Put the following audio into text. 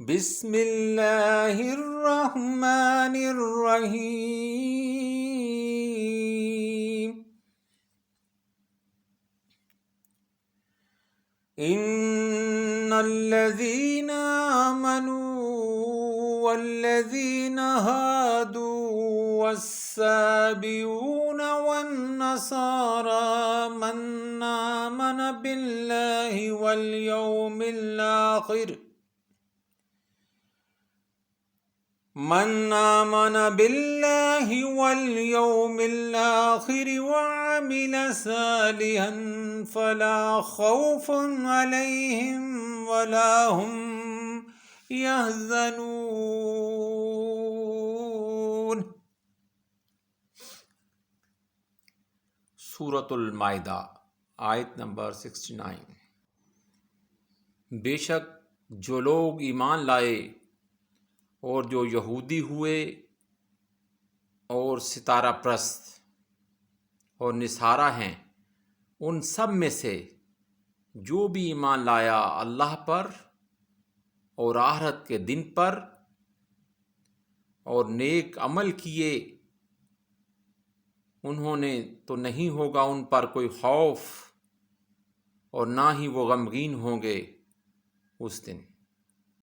بسم اللہ الرحمن الرحیم ان الذین آمنوا والذین هادوا والسابئون والنصارى من آمن باللہ واليوم الآخر وعمل صالحا فلا خوف علیہم ولا هم يحزنون۔ سورۃ المائدہ آیت نمبر 69۔ بے شک جو لوگ ایمان لائے اور جو یہودی ہوئے اور ستارہ پرست اور نصارہ ہیں، ان سب میں سے جو بھی ایمان لایا اللہ پر اور آخرت کے دن پر اور نیک عمل کیے، انہوں نے تو نہیں ہوگا ان پر کوئی خوف اور نہ ہی وہ غمگین ہوں گے اس دن۔